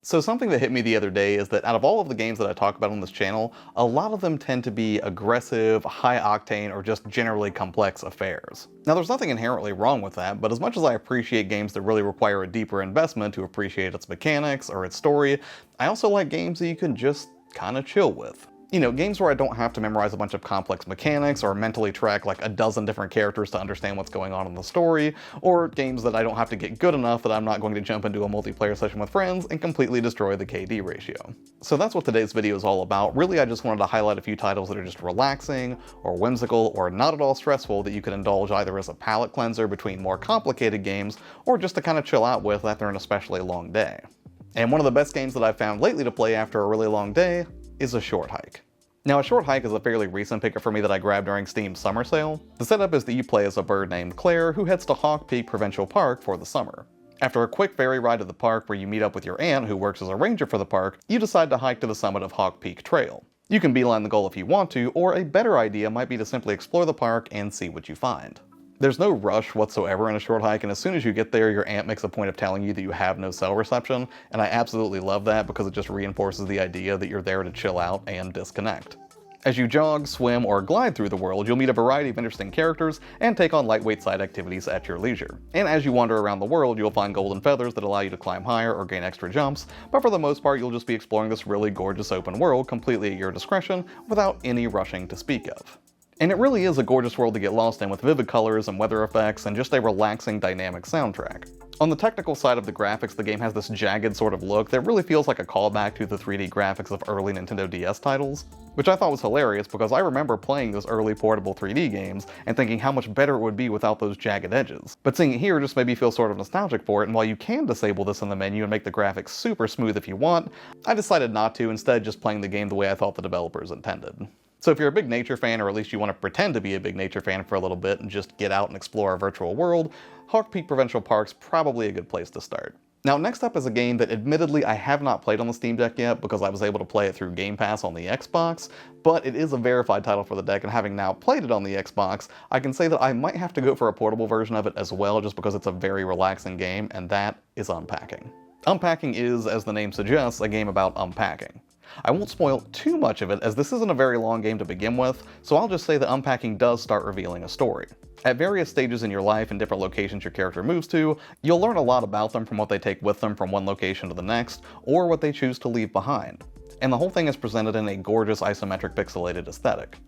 So something that hit me the other day is that out of all of the games that I talk about on this channel, a lot of them tend to be aggressive, high-octane, or just generally complex affairs. Now there's nothing inherently wrong with that, but as much as I appreciate games that really require a deeper investment to appreciate its mechanics or its story, I also like games that you can just kinda chill with. You know, games where I don't have to memorize a bunch of complex mechanics or mentally track like a dozen different characters to understand what's going on in the story, or games that I don't have to get good enough that I'm not going to jump into a multiplayer session with friends and completely destroy the KD ratio. So that's what today's video is all about. Really, I just wanted to highlight a few titles that are just relaxing, or whimsical, or not at all stressful that you can indulge either as a palate cleanser between more complicated games, or just to kind of chill out with after an especially long day. And one of the best games that I've found lately to play after a really long day is A Short Hike. Now, A Short Hike is a fairly recent pickup for me that I grabbed during Steam's summer sale. The setup is that you play as a bird named Claire who heads to Hawk Peak Provincial Park for the summer. After a quick ferry ride to the park where you meet up with your aunt who works as a ranger for the park, you decide to hike to the summit of Hawk Peak Trail. You can beeline the goal if you want to, or a better idea might be to simply explore the park and see what you find. There's no rush whatsoever in A Short Hike, and as soon as you get there, your aunt makes a point of telling you that you have no cell reception, and I absolutely love that because it just reinforces the idea that you're there to chill out and disconnect. As you jog, swim, or glide through the world, you'll meet a variety of interesting characters and take on lightweight side activities at your leisure. And as you wander around the world, you'll find golden feathers that allow you to climb higher or gain extra jumps, but for the most part you'll just be exploring this really gorgeous open world completely at your discretion without any rushing to speak of. And it really is a gorgeous world to get lost in with vivid colors and weather effects and just a relaxing dynamic soundtrack. On the technical side of the graphics, the game has this jagged sort of look that really feels like a callback to the 3D graphics of early Nintendo DS titles, which I thought was hilarious because I remember playing those early portable 3D games and thinking how much better it would be without those jagged edges. But seeing it here just made me feel sort of nostalgic for it, and while you can disable this in the menu and make the graphics super smooth if you want, I decided not to, instead just playing the game the way I thought the developers intended. So if you're a big nature fan, or at least you want to pretend to be a big nature fan for a little bit and just get out and explore a virtual world, Hawk Peak Provincial Park's probably a good place to start. Now next up is a game that admittedly I have not played on the Steam Deck yet because I was able to play it through Game Pass on the Xbox, but it is a verified title for the deck, and having now played it on the Xbox, I can say that I might have to go for a portable version of it as well just because it's a very relaxing game, and that is Unpacking. Unpacking is, as the name suggests, a game about unpacking. I won't spoil too much of it as this isn't a very long game to begin with, so I'll just say that Unpacking does start revealing a story. At various stages in your life and different locations your character moves to, you'll learn a lot about them from what they take with them from one location to the next, or what they choose to leave behind. And the whole thing is presented in a gorgeous isometric pixelated aesthetic.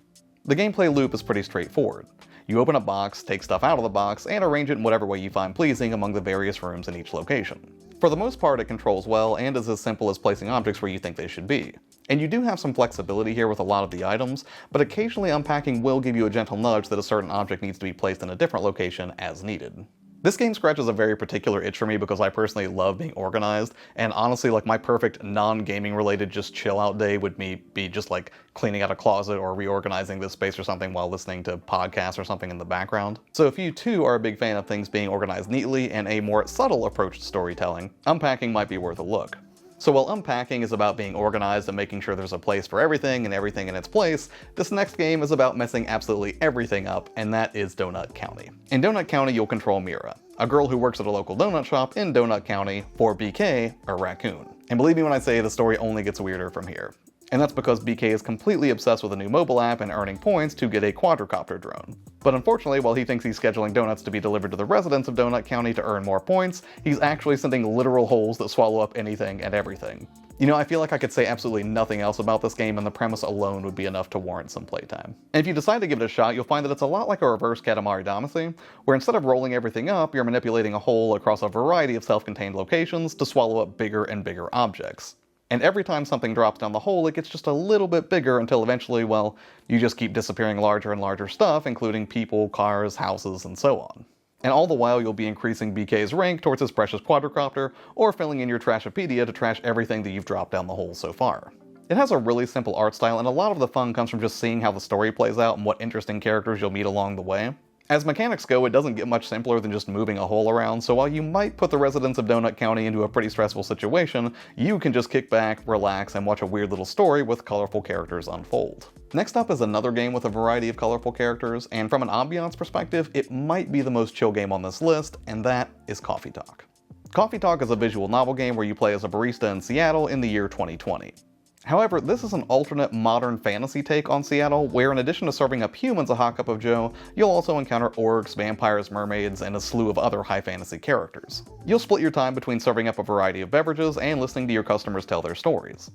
The gameplay loop is pretty straightforward. You open a box, take stuff out of the box, and arrange it in whatever way you find pleasing among the various rooms in each location. For the most part, it controls well and is as simple as placing objects where you think they should be. And you do have some flexibility here with a lot of the items, but occasionally Unpacking will give you a gentle nudge that a certain object needs to be placed in a different location as needed. This game scratches a very particular itch for me because I personally love being organized, and honestly, like, my perfect non-gaming related just chill out day would be just like cleaning out a closet or reorganizing this space or something while listening to podcasts or something in the background. So if you too are a big fan of things being organized neatly and a more subtle approach to storytelling, Unpacking might be worth a look. So while Unpacking is about being organized and making sure there's a place for everything and everything in its place, this next game is about messing absolutely everything up, and that is Donut County. In Donut County, you'll control Mira, a girl who works at a local donut shop in Donut County, for BK, a raccoon. And believe me when I say the story only gets weirder from here. And that's because BK is completely obsessed with a new mobile app and earning points to get a quadricopter drone. But unfortunately, while he thinks he's scheduling donuts to be delivered to the residents of Donut County to earn more points, he's actually sending literal holes that swallow up anything and everything. You know, I feel like I could say absolutely nothing else about this game, and the premise alone would be enough to warrant some playtime. And if you decide to give it a shot, you'll find that it's a lot like a reverse Katamari Damacy, where instead of rolling everything up, you're manipulating a hole across a variety of self-contained locations to swallow up bigger and bigger objects. And every time something drops down the hole, it gets just a little bit bigger until eventually, well, you just keep disappearing larger and larger stuff, including people, cars, houses, and so on. And all the while, you'll be increasing BK's rank towards his precious quadricopter, or filling in your Trashopedia to trash everything that you've dropped down the hole so far. It has a really simple art style, and a lot of the fun comes from just seeing how the story plays out and what interesting characters you'll meet along the way. As mechanics go, it doesn't get much simpler than just moving a hole around, so while you might put the residents of Donut County into a pretty stressful situation, you can just kick back, relax, and watch a weird little story with colorful characters unfold. Next up is another game with a variety of colorful characters, and from an ambiance perspective, it might be the most chill game on this list, and that is Coffee Talk. Coffee Talk is a visual novel game where you play as a barista in Seattle in the year 2020. However, this is an alternate modern fantasy take on Seattle, where in addition to serving up humans a hot cup of joe, you'll also encounter orcs, vampires, mermaids, and a slew of other high fantasy characters. You'll split your time between serving up a variety of beverages and listening to your customers tell their stories.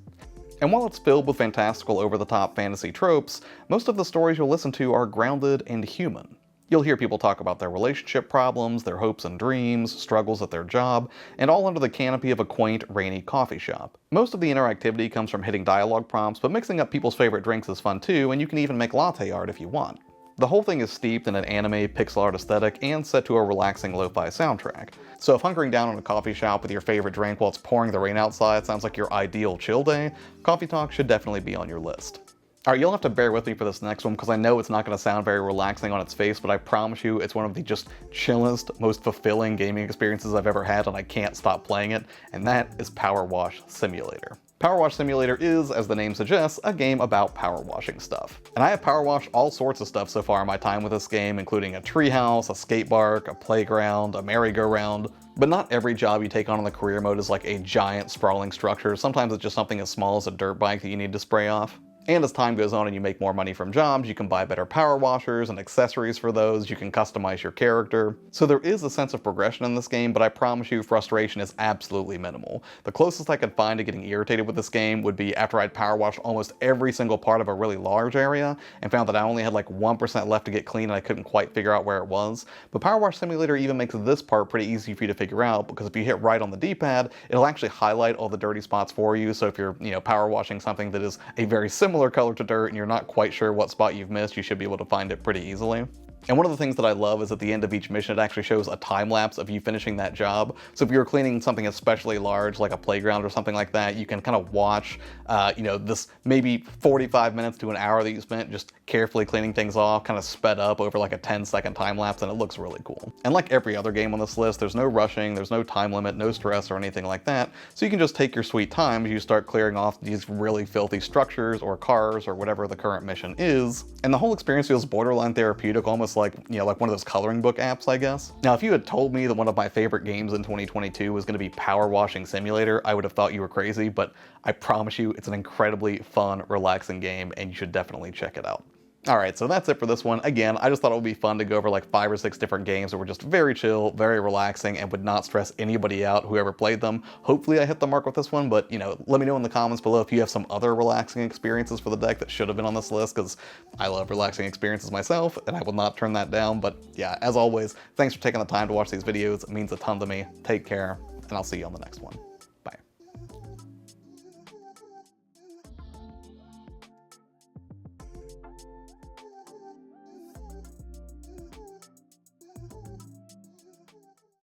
And while it's filled with fantastical over-the-top fantasy tropes, most of the stories you'll listen to are grounded and human. You'll hear people talk about their relationship problems, their hopes and dreams, struggles at their job, and all under the canopy of a quaint, rainy coffee shop. Most of the interactivity comes from hitting dialogue prompts, but mixing up people's favorite drinks is fun too, and you can even make latte art if you want. The whole thing is steeped in an anime pixel art aesthetic and set to a relaxing lo-fi soundtrack. So if hunkering down in a coffee shop with your favorite drink while it's pouring the rain outside sounds like your ideal chill day, Coffee Talk should definitely be on your list. Alright, you'll have to bear with me for this next one because I know it's not going to sound very relaxing on its face, but I promise you it's one of the just chillest, most fulfilling gaming experiences I've ever had, and I can't stop playing it, and that is Power Wash Simulator. Power Wash Simulator is, as the name suggests, a game about power washing stuff. And I have power washed all sorts of stuff so far in my time with this game, including a treehouse, a skate park, a playground, a merry-go-round. But not every job you take on in the career mode is like a giant sprawling structure. Sometimes it's just something as small as a dirt bike that you need to spray off. And as time goes on and you make more money from jobs, you can buy better power washers and accessories for those, you can customize your character. So there is a sense of progression in this game, but I promise you frustration is absolutely minimal. The closest I could find to getting irritated with this game would be after I'd power washed almost every single part of a really large area and found that I only had like 1% left to get clean and I couldn't quite figure out where it was. But Power Wash Simulator even makes this part pretty easy for you to figure out, because if you hit right on the D-pad, it'll actually highlight all the dirty spots for you. So if you're, power washing something that is a very similar color to dirt and you're not quite sure what spot you've missed, you should be able to find it pretty easily. And one of the things that I love is at the end of each mission, it actually shows a time lapse of you finishing that job. So if you're cleaning something especially large, like a playground or something like that, you can kind of watch, this maybe 45 minutes to an hour that you spent just carefully cleaning things off, kind of sped up over like a 10-second time lapse, and it looks really cool. And like every other game on this list, there's no rushing, there's no time limit, no stress or anything like that. So you can just take your sweet time as you start clearing off these really filthy structures or cars or whatever the current mission is. And the whole experience feels borderline therapeutic, almost like one of those coloring book apps, I guess. Now, if you had told me that one of my favorite games in 2022 was going to be Power Washing Simulator, I would have thought you were crazy, but I promise you it's an incredibly fun, relaxing game, and you should definitely check it out. Alright, so that's it for this one. Again, I just thought it would be fun to go over like 5 or 6 different games that were just very chill, very relaxing, and would not stress anybody out who ever played them. Hopefully I hit the mark with this one, but let me know in the comments below if you have some other relaxing experiences for the deck that should have been on this list, because I love relaxing experiences myself, and I will not turn that down. But yeah, as always, thanks for taking the time to watch these videos. It means a ton to me. Take care, and I'll see you on the next one.